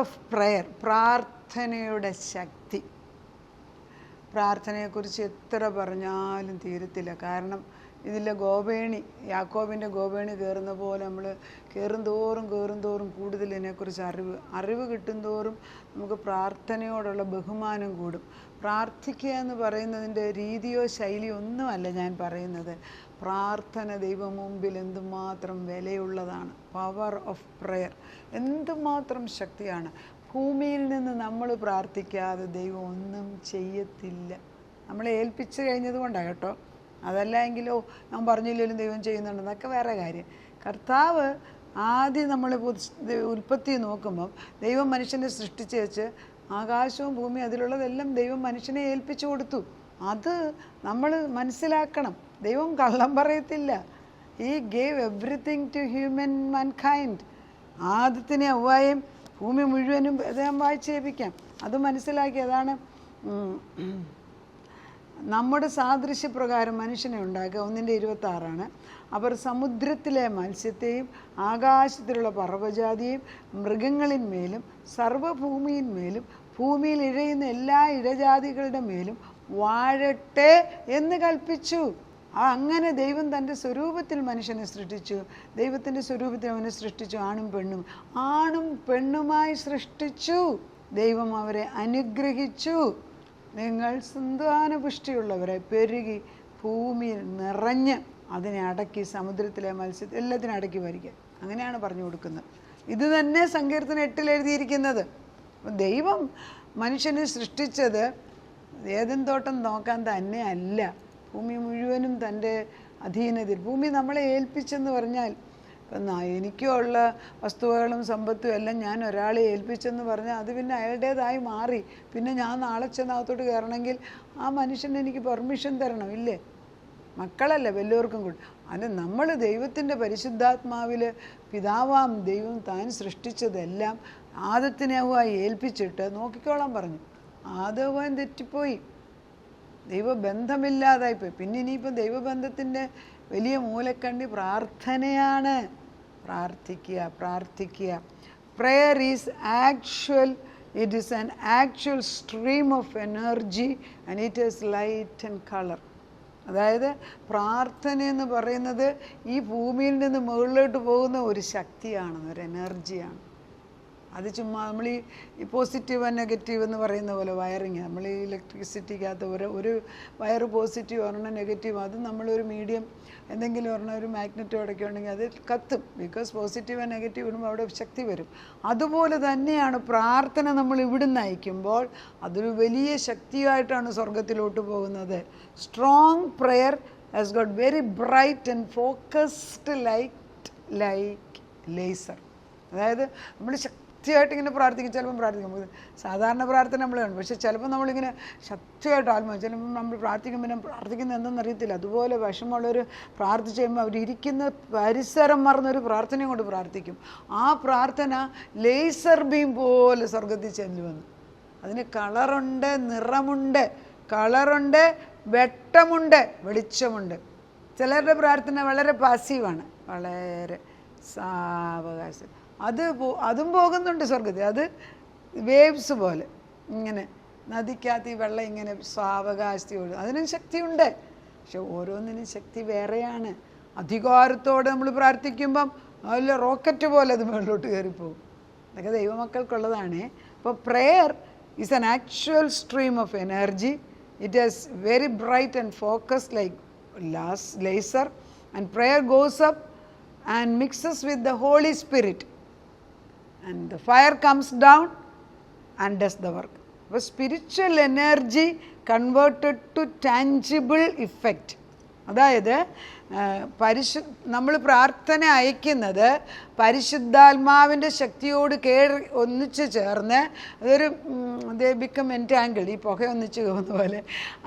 Of prayer, പ്രാർത്ഥനയുടെ ശക്തി. പ്രാർത്ഥനയെക്കുറിച്ച് എത്ര പറഞ്ഞാലും തീരത്തില്ല. കാരണം ഇതിലെ ഗോവേണി, യാക്കോബിൻ്റെ ഗോവേണി കയറുന്ന പോലെ നമ്മൾ കയറും തോറും കൂടുതൽ ഇതിനെക്കുറിച്ച് അറിവ് കിട്ടും തോറും നമുക്ക് പ്രാർത്ഥനയോടുള്ള ബഹുമാനം കൂടും. പ്രാർത്ഥിക്കുക എന്ന് പറയുന്നതിൻ്റെ രീതിയോ ശൈലിയോ ഒന്നുമല്ല ഞാൻ പറയുന്നത്. പ്രാർത്ഥന ദൈവം മുമ്പിൽ എന്തുമാത്രം വിലയുള്ളതാണ്. പവർ ഓഫ് പ്രയർ എന്തുമാത്രം ശക്തിയാണ്. ഭൂമിയിൽ നിന്ന് നമ്മൾ പ്രാർത്ഥിക്കാതെ ദൈവം ഒന്നും ചെയ്യത്തില്ല. നമ്മളെ ഏൽപ്പിച്ചു കഴിഞ്ഞത് കൊണ്ടാണ് കേട്ടോ. അതല്ല എങ്കിലോ ഞാൻ പറഞ്ഞില്ലെങ്കിലും ദൈവം ചെയ്യുന്നുണ്ടെന്നൊക്കെ വേറെ കാര്യം. കർത്താവ് ആദ്യം നമ്മൾ ഉൽപ്പത്തി നോക്കുമ്പം ദൈവം മനുഷ്യനെ സൃഷ്ടിച്ച് വെച്ച് ആകാശവും ഭൂമി അതിലുള്ളതെല്ലാം ദൈവം മനുഷ്യനെ ഏൽപ്പിച്ചു കൊടുത്തു. അത് നമ്മൾ മനസ്സിലാക്കണം. ദൈവം കള്ളം പറയത്തില്ല. He gave everything to human mankind. ആദ്യത്തിനെ അവ്വായും ഭൂമി മുഴുവനും അദ്ദേഹം വായിച്ചേൽപ്പിക്കാം. അത് മനസ്സിലാക്കി. അതാണ് നമ്മുടെ സാദൃശ്യപ്രകാരം മനുഷ്യനെ ഉണ്ടാക്കുക. 1:26 അവർ സമുദ്രത്തിലെ മത്സ്യത്തെയും ആകാശത്തിലുള്ള പർവ്വജാതിയെയും മൃഗങ്ങളിന്മേലും സർവ്വഭൂമിയിന്മേലും ഭൂമിയിൽ ഇഴയുന്ന എല്ലാ ഇഴജാതികളുടെ മേലും വാഴട്ടെ എന്ന് കൽപ്പിച്ചു. അങ്ങനെ ദൈവം തൻ്റെ സ്വരൂപത്തിൽ മനുഷ്യനെ സൃഷ്ടിച്ചു. ദൈവത്തിൻ്റെ സ്വരൂപത്തിൽ അവനെ സൃഷ്ടിച്ചു. ആണും പെണ്ണുമായി സൃഷ്ടിച്ചു. ദൈവം അവരെ അനുഗ്രഹിച്ചു. നിങ്ങൾ സന്താനപുഷ്ടിയുള്ളവരെ പെരുകി ഭൂമിയിൽ നിറഞ്ഞ് അതിനെ അടക്കി സമുദ്രത്തിലെ മത്സ്യത്തെ എല്ലാത്തിനും അടക്കി വരിക. അങ്ങനെയാണ് പറഞ്ഞു കൊടുക്കുന്നത്. ഇത് തന്നെ സങ്കീർത്തനം 8 എഴുതിയിരിക്കുന്നത്. ദൈവം മനുഷ്യനെ സൃഷ്ടിച്ചത് ഏദൻ തോട്ടം നോക്കാൻ തന്നെ അല്ല. ഭൂമി മുഴുവനും തൻ്റെ അധീനതയിൽ. ഭൂമി നമ്മളെ ഏൽപ്പിച്ചെന്ന് പറഞ്ഞാൽ ഇപ്പം എനിക്കുള്ള വസ്തുവകളും സമ്പത്തും എല്ലാം ഞാൻ ഒരാളെ ഏൽപ്പിച്ചെന്ന് പറഞ്ഞാൽ അത് പിന്നെ അയാളുടേതായി മാറി. പിന്നെ ഞാൻ നാളെ ചെന്നകത്തോട്ട് കയറണമെങ്കിൽ ആ മനുഷ്യന് എനിക്ക് പെർമിഷൻ തരണം, ഇല്ലേ? മക്കളല്ല, വലിയവർക്കും കൂടി. അത് നമ്മൾ ദൈവത്തിൻ്റെ പരിശുദ്ധാത്മാവിൽ പിതാവാം ദൈവം താൻ സൃഷ്ടിച്ചതെല്ലാം ആദത്തിനെ ഏൽപ്പിച്ചിട്ട് നോക്കിക്കോളാൻ പറഞ്ഞു. ആദവൻ തെറ്റിപ്പോയി, ദൈവബന്ധമില്ലാതായിപ്പോയി. പിന്നെ ഇനിയിപ്പോൾ ദൈവബന്ധത്തിൻ്റെ വലിയ മൂലക്കണ്ണി പ്രാർത്ഥനയാണ്. പ്രാർത്ഥിക്കുക. Prayer is actual, it is an actual stream of energy and it has light and color. അതായത് പ്രാർത്ഥന എന്ന് പറയുന്നത് ഈ ഭൂമിയിൽ നിന്ന് മുകളിലോട്ട് പോകുന്ന ഒരു ശക്തിയാണ്, ഒരു എനർജിയാണ്. അത് ചുമ്മാ നമ്മൾ ഈ പോസിറ്റീവ് ആൻഡ് നെഗറ്റീവ് എന്ന് പറയുന്ന പോലെ വയറിങ്, നമ്മൾ ഈ ഇലക്ട്രിസിറ്റിക്കകത്ത് ഒരു വയർ പോസിറ്റീവ് ഒരെണ്ണം നെഗറ്റീവ്, അത് നമ്മളൊരു മീഡിയം എന്തെങ്കിലും ഒരെണ്ണം ഒരു മാഗ്നറ്റോ അടയ്ക്കുക ഉണ്ടെങ്കിൽ അത് കത്തും. ബിക്കോസ് പോസിറ്റീവ് ആൻഡ് നെഗറ്റീവ് ഇടുമ്പോൾ അവിടെ ശക്തി വരും. അതുപോലെ തന്നെയാണ് പ്രാർത്ഥന. നമ്മൾ ഇവിടുന്ന് അയക്കുമ്പോൾ അതൊരു വലിയ ശക്തിയായിട്ടാണ് സ്വർഗത്തിലോട്ട് പോകുന്നത്. Strong prayer has got very bright and focused like laser. അതായത് നമ്മൾ ശക്തിയായിട്ട് ഇങ്ങനെ പ്രാർത്ഥിക്കും. ചിലപ്പം പ്രാർത്ഥിക്കും, സാധാരണ പ്രാർത്ഥന നമ്മൾ കാണും. പക്ഷെ ചിലപ്പോൾ നമ്മളിങ്ങനെ ശക്തിയായിട്ട് ചിലപ്പോൾ നമ്മൾ പ്രാർത്ഥിക്കുന്നത് എന്തെന്നറിയത്തില്ല. അതുപോലെ വിഷമമുള്ളവർ പ്രാർത്ഥിച്ച് കഴിയുമ്പോൾ അവരിയ്ക്കുന്ന പരിസരം മറന്നൊരു പ്രാർത്ഥനയും കൊണ്ട് പ്രാർത്ഥിക്കും. ആ പ്രാർത്ഥന ലേസർ ബീം പോലെ സ്വർഗത്തിൽ ചെല്ലുമെന്ന്. അതിന് കളറുണ്ട്, നിറമുണ്ട്, വെട്ടമുണ്ട്, വെളിച്ചമുണ്ട്. ചിലരുടെ പ്രാർത്ഥന വളരെ പാസീവാണ്, വളരെ സാവകാശം. അതും പോകുന്നുണ്ട് സ്വർഗത്തിൽ. അത് വേവ്സ് പോലെ ഇങ്ങനെ നദിക്കകത്ത് ഈ വെള്ളം ഇങ്ങനെ സാവകാശത്തിൽ ഒഴുകും. അതിനും ശക്തിയുണ്ട്. പക്ഷെ ഓരോന്നിനും ശക്തി വേറെയാണ്. അധികാരത്തോടെ നമ്മൾ പ്രാർത്ഥിക്കുമ്പം നല്ല റോക്കറ്റ് പോലെ അത് മുകളിലോട്ട് കയറിപ്പോകും. അതൊക്കെ ദൈവമക്കൾക്കുള്ളതാണ്. അപ്പോൾ prayer is an actual stream of energy. It is very bright and focused like laser, and prayer goes up and mixes with the Holy Spirit, and the fire comes down and does the work. So spiritual energy converted to tangible effect. അതായത് നമ്മൾ പ്രാർത്ഥന അയക്കുന്നത് പരിശുദ്ധാത്മാവിൻ്റെ ശക്തിയോട് ഒന്നിച്ച് ചേർന്ന് അതൊരു become എൻറ്റാങ്കിൾ, ഈ പുക ഒന്നിച്ച് പോകുന്ന പോലെ.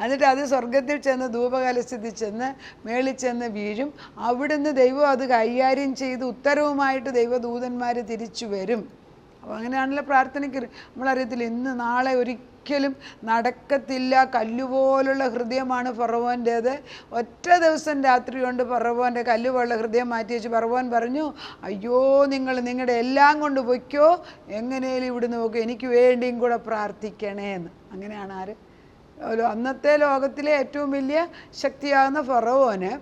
എന്നിട്ട് അത് സ്വർഗത്തിൽ ചെന്ന് ധൂപകലശത്തിൽ ചെന്ന് മേളിൽ ചെന്ന് വീഴും. അവിടുന്ന് ദൈവം അത് കൈകാര്യം ചെയ്ത് ഉത്തരവുമായിട്ട് ദൈവദൂതന്മാർ തിരിച്ചു വരും. അപ്പോൾ അങ്ങനെയാണല്ലോ പ്രാർത്ഥനയ്ക്ക്. നമ്മളറിയത്തില്ല, ഇന്ന് നാളെ ഒരിക്കലും നടക്കത്തില്ല. കല്ലുപോലുള്ള ഹൃദയമാണ് ഫറവോൻ്റേത്. ഒറ്റ ദിവസം രാത്രി കൊണ്ട് ഫറവോൻ്റെ കല്ലുപോലുള്ള ഹൃദയം മാറ്റി വെച്ച് ഫറവോൻ പറഞ്ഞു, അയ്യോ നിങ്ങൾ നിങ്ങളുടെ എല്ലാം കൊണ്ട് പൊയ്ക്കോ, എങ്ങനെയും ഇവിടുന്ന് പോക്കോ, എനിക്ക് വേണ്ടിയും കൂടെ പ്രാർത്ഥിക്കണേ എന്ന്. അങ്ങനെയാണ് ആര്, അന്നത്തെ ലോകത്തിലെ ഏറ്റവും വലിയ ശക്തിയാകുന്ന ഫറവോന്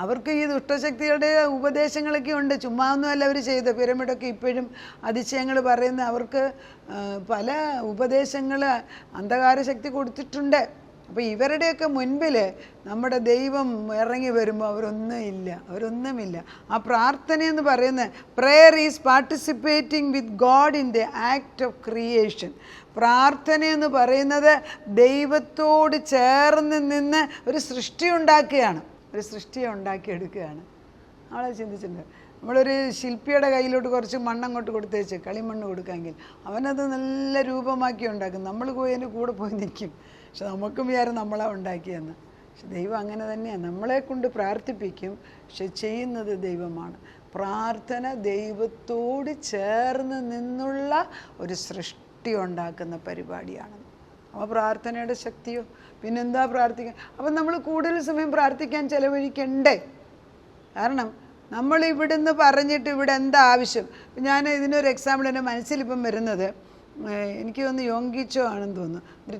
അവർക്ക് ഈ ദുഷ്ടശക്തികളുടെ ഉപദേശങ്ങളൊക്കെ ഉണ്ട്. ചുമ്മാ ഒന്നുമല്ല അവർ ചെയ്ത. പിരമിഡൊക്കെ ഇപ്പോഴും അതിശയങ്ങൾ പറയുന്ന അവർക്ക് പല ഉപദേശങ്ങൾ അന്ധകാര ശക്തി കൊടുത്തിട്ടുണ്ട്. അപ്പോൾ ഇവരുടെയൊക്കെ മുൻപിൽ നമ്മുടെ ദൈവം ഇറങ്ങി വരുമ്പോൾ അവരൊന്നുമില്ല. ആ പ്രാർത്ഥനയെന്ന് പറയുന്നത് prayer is participating with God in the act of creation. പ്രാർത്ഥനയെന്ന് പറയുന്നത് ദൈവത്തോട് ചേർന്ന് നിന്ന് ഒരു സൃഷ്ടി ഉണ്ടാക്കുകയാണ്, ഒരു സൃഷ്ടിയെ ഉണ്ടാക്കിയെടുക്കുകയാണ്. നമ്മളെ ചിന്തിച്ചിട്ടുണ്ട്, നമ്മളൊരു ശില്പിയുടെ കയ്യിലോട്ട് കുറച്ച് മണ്ണങ്ങോട്ട് കൊടുത്തേച്ച് കളിമണ്ണ് കൊടുക്കാമെങ്കിൽ അവനത് നല്ല രൂപമാക്കി ഉണ്ടാക്കും. നമ്മൾ പോയി അതിൻ്റെ കൂടെ പോയി നിൽക്കും. പക്ഷെ നമുക്കും വിചാരം നമ്മളാണ് ഉണ്ടാക്കിയെന്ന്. പക്ഷെ ദൈവം അങ്ങനെ തന്നെയാണ്, നമ്മളെ കൊണ്ട് പ്രാർത്ഥിപ്പിക്കും, പക്ഷെ ചെയ്യുന്നത് ദൈവമാണ്. പ്രാർത്ഥന ദൈവത്തോട് ചേർന്ന് നിന്നുള്ള ഒരു സൃഷ്ടി ഉണ്ടാക്കുന്ന പരിപാടിയാണ്. അപ്പോൾ പ്രാർത്ഥനയുടെ ശക്തിയോ പിന്നെന്താ പ്രാർത്ഥിക്കാൻ. അപ്പം നമ്മൾ കൂടുതൽ സമയം പ്രാർത്ഥിക്കാൻ ചിലവഴിക്കണ്ടേ? കാരണം നമ്മൾ ഇവിടുന്ന് പറഞ്ഞിട്ട് ഇവിടെ എന്താ ആവശ്യം. ഞാൻ ഇതിനൊരു എക്സാമ്പിൾ എൻ്റെ മനസ്സിലിപ്പം വരുന്നത്, എനിക്ക് തോന്നുന്നു യോങ്കിച്ചോ ആണെന്ന് തോന്നുന്നു, ഒരു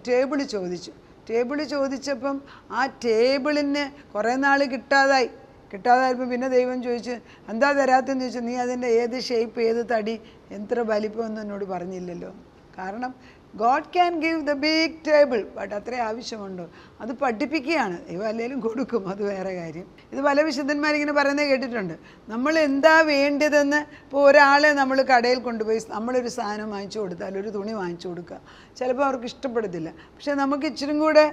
ടേബിൾ ചോദിച്ചപ്പം ആ ടേബിളിന് കുറേ നാൾ കിട്ടാതായപ്പോൾ പിന്നെ ദൈവം ചോദിച്ചു, എന്താ തരാത്തെന്ന് ചോദിച്ചു. നീ അതിൻ്റെ ഏത് ഷേപ്പ്, ഏത് തടി, എത്ര വലിപ്പമൊന്നും എന്നോട് പറഞ്ഞില്ലല്ലോ. കാരണം God can give the big table, but അത്രേ ആവശ്യമുണ്ടോ അത് പഠിപ്പിക്കുകയാണ്. ദൈവം അല്ലെങ്കിലും കൊടുക്കും, അത് വേറെ കാര്യം. ഇത് പല വിശുദ്ധന്മാരിങ്ങനെ പറയുന്നത് കേട്ടിട്ടുണ്ട്. നമ്മൾ എന്താ വേണ്ടതെന്ന്, ഇപ്പോൾ ഒരാളെ നമ്മൾ കടയിൽ കൊണ്ടുപോയി നമ്മളൊരു സാധനം വാങ്ങിച്ചു കൊടുത്താൽ, ഒരു തുണി വാങ്ങിച്ചു കൊടുക്കുക, ചിലപ്പോൾ അവർക്ക് ഇഷ്ടപ്പെടത്തില്ല. പക്ഷേ നമുക്ക് ഇച്ചിരും കൂടെ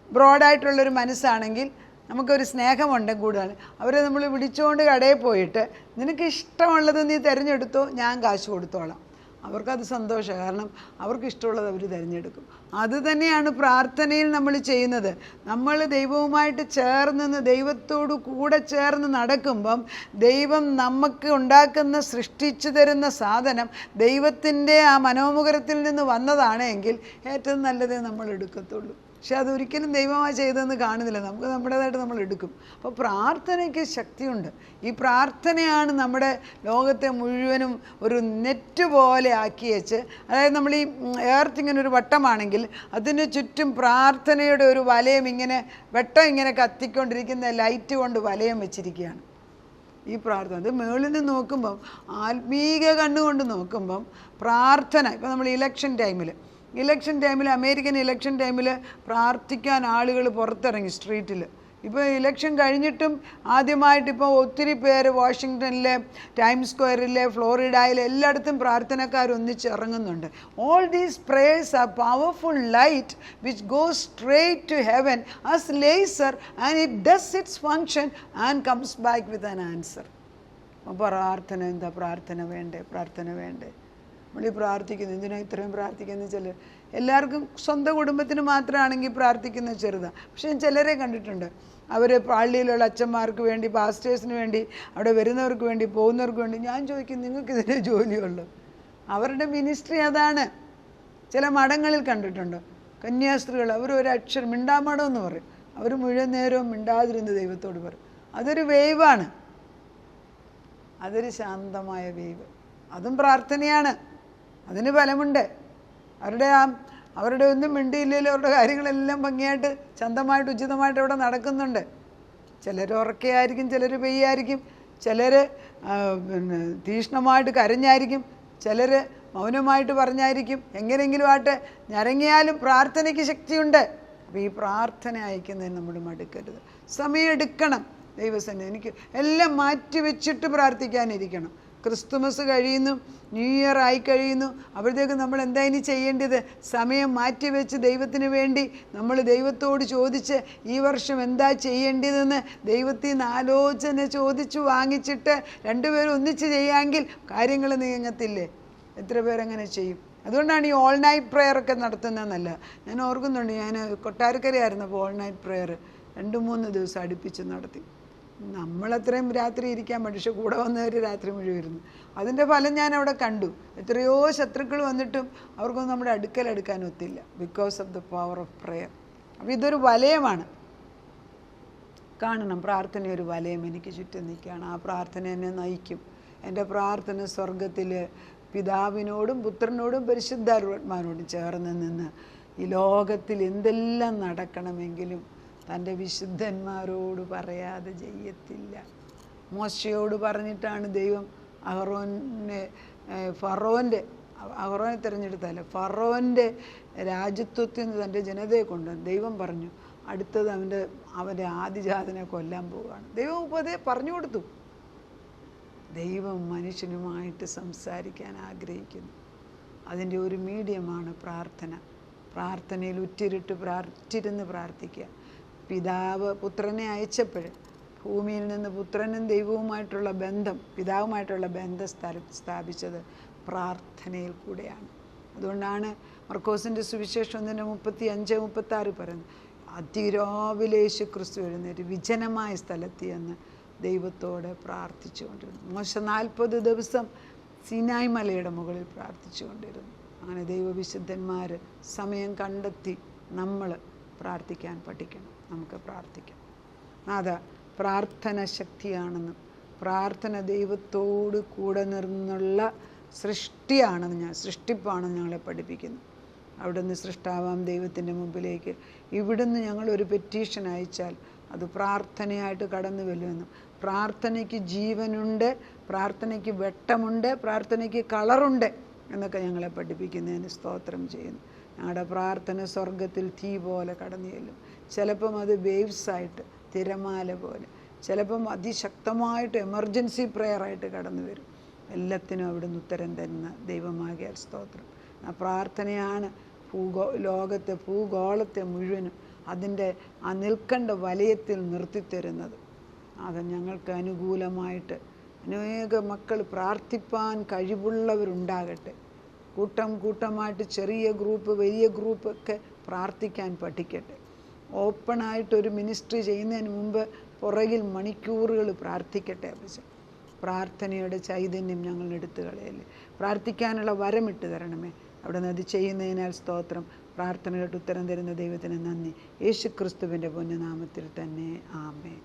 ബ്രോഡായിട്ടുള്ളൊരു മനസ്സാണെങ്കിൽ, നമുക്കൊരു സ്നേഹമുണ്ട് കൂടുതൽ, അവരെ നമ്മൾ വിളിച്ചുകൊണ്ട് കടയിൽ പോയിട്ട് നിനക്ക് ഇഷ്ടമുള്ളത് നീ തിരഞ്ഞെടുത്തോ, ഞാൻ കാശ് കൊടുത്തോളാം. അവർക്കത് സന്തോഷമാണ്. കാരണം അവർക്ക് ഇഷ്ടമുള്ളത് അവർ തിരഞ്ഞെടുക്കും. അതുതന്നെയാണ് പ്രാർത്ഥനയിൽ നമ്മൾ ചെയ്യുന്നത്. നമ്മൾ ദൈവവുമായിട്ട് ചേർന്ന് ദൈവത്തോടു കൂടെ ചേർന്ന് നടക്കുമ്പം ദൈവം നമുക്ക് ഉണ്ടാക്കുന്ന സൃഷ്ടിച്ചു തരുന്ന സാധനം ദൈവത്തിൻ്റെ ആ മനോമുഖരത്തിൽ നിന്ന് വന്നതാണെങ്കിൽ ഏറ്റവും നല്ലതേ നമ്മൾ എടുക്കത്തുള്ളൂ. പക്ഷെ അതൊരിക്കലും ദൈവമായി ചെയ്തതെന്ന് കാണുന്നില്ല, നമുക്ക് നമ്മുടേതായിട്ട് നമ്മൾ എടുക്കും. അപ്പോൾ പ്രാർത്ഥനയ്ക്ക് ശക്തിയുണ്ട്. ഈ പ്രാർത്ഥനയാണ് നമ്മുടെ ലോകത്തെ മുഴുവനും ഒരു നെറ്റ് പോലെ ആക്കി വെച്ച്, അതായത് നമ്മൾ ഈ എർത്ത് ഇങ്ങനെ ഒരു വട്ടമാണെങ്കിൽ അതിന് ചുറ്റും പ്രാർത്ഥനയുടെ ഒരു വലയം ഇങ്ങനെ വെട്ടം ഇങ്ങനെ കത്തിക്കൊണ്ടിരിക്കുന്ന ലൈറ്റ് കൊണ്ട് വലയം വെച്ചിരിക്കുകയാണ് ഈ പ്രാർത്ഥന. അത് മുകളിൽ നിന്ന് നോക്കുമ്പം, ആത്മീക കണ്ണുകൊണ്ട് നോക്കുമ്പം പ്രാർത്ഥന, ഇപ്പോൾ നമ്മൾ ഇലക്ഷൻ ടൈമിൽ അമേരിക്കൻ ഇലക്ഷൻ ടൈമിൽ പ്രാർത്ഥിക്കാൻ ആളുകൾ പുറത്തിറങ്ങി സ്ട്രീറ്റിൽ. ഇപ്പോൾ ഇലക്ഷൻ കഴിഞ്ഞിട്ടും ആദ്യമായിട്ടിപ്പോൾ ഒത്തിരി പേര് വാഷിങ്ടണിലെ, ടൈംസ് സ്ക്വയറിലെ, ഫ്ലോറിഡയിലെ എല്ലായിടത്തും പ്രാർത്ഥനക്കാർ ഒന്നിച്ചിറങ്ങുന്നുണ്ട്. All these prayers are powerful light which goes straight to heaven as laser and it does its function and comes back with an answer. പ്രാർത്ഥന എന്താ, പ്രാർത്ഥന വേണ്ടേ. നമ്മൾ ഈ പ്രാർത്ഥിക്കുന്നു, എന്തിനാ ഇത്രയും പ്രാർത്ഥിക്കുന്നത്? ചിലർ എല്ലാവർക്കും സ്വന്തം കുടുംബത്തിന് മാത്രമാണെങ്കിൽ പ്രാർത്ഥിക്കുന്നത് ചെറുതാണ്. പക്ഷേ ചിലരെ കണ്ടിട്ടുണ്ട്, അവർ പള്ളിയിലുള്ള അച്ഛന്മാർക്ക് വേണ്ടി, പാസ്റ്റേഴ്സിന് വേണ്ടി, അവിടെ വരുന്നവർക്ക് വേണ്ടി, പോകുന്നവർക്ക് വേണ്ടി. ഞാൻ ചോദിക്കും, നിങ്ങൾക്ക് ഇതിനെ ജോലിയുള്ളൂ? അവരുടെ മിനിസ്ട്രി അതാണ്. ചില മഠങ്ങളിൽ കണ്ടിട്ടുണ്ട്, കന്യാസ്ത്രീകൾ, അവർ ഒരു അക്ഷരം മിണ്ടാമഠം എന്ന് പറയും, അവർ മുഴുവൻ നേരവും മിണ്ടാതിരുന്ന് ദൈവത്തോട് പറയും. അതൊരു വേവാണ്, അതൊരു ശാന്തമായ വേവ്. അതും പ്രാർത്ഥനയാണ്, അതിന് ഫലമുണ്ട്. അവരുടെ ഒന്നും മിണ്ടിയില്ലല്ലോ, അവരുടെ കാര്യങ്ങളെല്ലാം ഭംഗിയായിട്ട് ശാന്തമായിട്ട് ഉചിതമായിട്ട് അവിടെ നടക്കുന്നുണ്ട്. ചിലർ ഉറക്കെയായിരിക്കും, ചിലർ പെയ്യായിരിക്കും, ചിലർ തീഷ്ണമായിട്ട് കരഞ്ഞായിരിക്കും, ചിലർ മൗനമായിട്ട് പറഞ്ഞായിരിക്കും. എങ്ങനെയെങ്കിലും ആട്ടെ, ഞരങ്ങിയാലും പ്രാർത്ഥനയ്ക്ക് ശക്തിയുണ്ട്. അപ്പോൾ ഈ പ്രാർത്ഥന അയക്കുന്നതിന് നമ്മൾ മടുക്കരുത്, സമയം എടുക്കണം. ദൈവസന്നിധി എനിക്ക് എല്ലാം മാറ്റി വെച്ചിട്ട് പ്രാർത്ഥിക്കാനിരിക്കണം. ക്രിസ്തുമസ് കഴിയുന്നു, ന്യൂ ഇയർ ആയി കഴിയുന്നു, അപ്പോഴത്തേക്ക് നമ്മൾ എന്താ ഇനി ചെയ്യേണ്ടത്? സമയം മാറ്റി വെച്ച് ദൈവത്തിന് വേണ്ടി നമ്മൾ ദൈവത്തോട് ചോദിച്ച് ഈ വർഷം എന്താ ചെയ്യേണ്ടതെന്ന് ദൈവത്തിൽ നിന്ന് ആലോചന ചോദിച്ചു വാങ്ങിച്ചിട്ട് രണ്ടുപേരും ഒന്നിച്ച് ചെയ്യാമെങ്കിൽ കാര്യങ്ങൾ നീങ്ങത്തില്ലേ? എത്ര പേരങ്ങനെ ചെയ്യും? അതുകൊണ്ടാണ് ഈ ഓൾ നൈറ്റ് പ്രെയർ ഒക്കെ നടത്തുന്നതെന്നല്ല. ഞാൻ ഓർക്കുന്നുണ്ട്, ഞാൻ കൊട്ടാരക്കരയായിരുന്നു, അപ്പോൾ ഓൾ നൈറ്റ് പ്രെയർ 2-3 ദിവസം അടുപ്പിച്ച് നടത്തി. നമ്മളത്രയും രാത്രി ഇരിക്കാൻ പക്ഷെ കൂടെ വന്നവർ രാത്രി മുഴുവൻ ഇരുന്നു. അതിൻ്റെ ഫലം ഞാൻ അവിടെ കണ്ടു. എത്രയോ ശത്രുക്കൾ വന്നിട്ടും അവർക്കൊന്നും നമ്മുടെ അടുക്കലെടുക്കാൻ ഒത്തില്ല, because of the power of prayer. അപ്പോൾ ഇതൊരു വലയമാണ്. കാണണം, പ്രാർത്ഥന ഒരു വലയം എനിക്ക് ചുറ്റും നിൽക്കുകയാണ്. ആ പ്രാർത്ഥന എന്നെ നയിക്കും. എൻ്റെ പ്രാർത്ഥന സ്വർഗത്തിൽ പിതാവിനോടും പുത്രനോടും പരിശുദ്ധാത്മാവിനോടും ചേർന്ന് നിന്ന് ഈ ലോകത്തിൽ എന്തെല്ലാം നടക്കണമെങ്കിലും തൻ്റെ വിശുദ്ധന്മാരോട് പറയാതെ ചെയ്യത്തില്ല. മോശയോട് പറഞ്ഞിട്ടാണ് ദൈവം അഹറോനെ തിരഞ്ഞെടുത്തല്ല, ഫറോൻ്റെ രാജ്യത്വത്തിൽ നിന്ന് തൻ്റെ ജനതയെ കൊണ്ട് ദൈവം പറഞ്ഞു അടുത്തത് അവൻ്റെ ആദിജാതനെ കൊല്ലാൻ പോവുകയാണ്. ദൈവം പറഞ്ഞു കൊടുത്തു. ദൈവം മനുഷ്യനുമായിട്ട് സംസാരിക്കാൻ ആഗ്രഹിക്കുന്നു. അതിൻ്റെ ഒരു മീഡിയമാണ് പ്രാർത്ഥന. പ്രാർത്ഥനയിൽ ഉറ്റിരുന്ന് പ്രാർത്ഥിക്കുക. പിതാവ് പുത്രനെ അയച്ചപ്പോൾ ഭൂമിയിൽ നിന്ന് പുത്രനും ദൈവവുമായിട്ടുള്ള ബന്ധം, പിതാവുമായിട്ടുള്ള ബന്ധം സ്ഥാപിച്ചത് പ്രാർത്ഥനയിൽ കൂടെയാണ്. അതുകൊണ്ടാണ് മർക്കോസിൻ്റെ സുവിശേഷം 1:35-36 പറയുന്നത്, അതിരാവിലെ യേശുക്രിസ്തു എഴുന്നേറ്റ് വിജനമായ സ്ഥലത്ത് എന്ന് ദൈവത്തോടെ പ്രാർത്ഥിച്ചുകൊണ്ടിരുന്നു. മോശ 40 ദിവസം സീനായ് മലയുടെ മുകളിൽ പ്രാർത്ഥിച്ചുകൊണ്ടിരുന്നു. അങ്ങനെ ദൈവവിശുദ്ധന്മാർ സമയം കണ്ടെത്തി നമ്മൾ പ്രാർത്ഥിക്കാൻ പഠിക്കണം. നമുക്ക് പ്രാർത്ഥിക്കാം. അതാ പ്രാർത്ഥന ശക്തിയാണെന്നും പ്രാർത്ഥന ദൈവത്തോട് കൂടെ നിന്നുള്ള സൃഷ്ടിപ്പാണെന്ന് ഞങ്ങളെ പഠിപ്പിക്കുന്നു. അവിടുന്ന് സൃഷ്ടാവാം ദൈവത്തിൻ്റെ മുമ്പിലേക്ക് ഇവിടുന്ന് ഞങ്ങളൊരു പെറ്റീഷൻ അയച്ചാൽ അത് പ്രാർത്ഥനയായിട്ട് കടന്നു വരുമെന്നും, പ്രാർത്ഥനയ്ക്ക് ജീവനുണ്ട്, പ്രാർത്ഥനയ്ക്ക് വെട്ടമുണ്ട്, പ്രാർത്ഥനയ്ക്ക് കളറുണ്ട് എന്നൊക്കെ ഞങ്ങളെ പഠിപ്പിക്കുന്നതിന് സ്തോത്രം ചെയ്യുന്നു. ഞങ്ങളുടെ പ്രാർത്ഥന സ്വർഗത്തിൽ തീ പോലെ കടന്നു ചെല്ലും. ചിലപ്പം അത് വേവ്സായിട്ട്, തിരമാല പോലെ, ചിലപ്പം അതിശക്തമായിട്ട് എമർജൻസി പ്രെയറായിട്ട് കടന്നു വരും. എല്ലാത്തിനും അവിടുന്ന് ഉത്തരം തരുന്ന ദൈവമാകിയാൽ സ്തോത്രം. ആ പ്രാർത്ഥനയാണ് ഭൂഗോളത്തെ മുഴുവനും അതിൻ്റെ ആ നിൽക്കേണ്ട വലയത്തിൽ നിർത്തിത്തരുന്നത്. അത് ഞങ്ങൾക്ക് അനുകൂലമായിട്ട് അനേക മക്കൾ പ്രാർത്ഥിപ്പാൻ കഴിവുള്ളവരുണ്ടാകട്ടെ. കൂട്ടമായിട്ട് ചെറിയ ഗ്രൂപ്പ്, വലിയ ഗ്രൂപ്പൊക്കെ പ്രാർത്ഥിക്കാൻ പഠിക്കട്ടെ. ഓപ്പണായിട്ടൊരു മിനിസ്ട്രി ചെയ്യുന്നതിന് മുമ്പ് പുറകിൽ മണിക്കൂറുകൾ പ്രാർത്ഥിക്കട്ടെ. പ്രാർത്ഥനയുടെ ചൈതന്യം ഞങ്ങൾ എടുത്തു കളയല്ലേ. പ്രാർത്ഥിക്കാനുള്ള വരമിട്ട് തരണമേ. അവിടെ നിന്ന് അത് ചെയ്യുന്നതിനാൽ സ്തോത്രം. പ്രാർത്ഥന കേട്ട് ഉത്തരം തരുന്ന ദൈവത്തിന് നന്ദി. യേശുക്രിസ്തുവിൻ്റെ പൊന്നുനാമത്തിൽ തന്നെ ആമേൻ.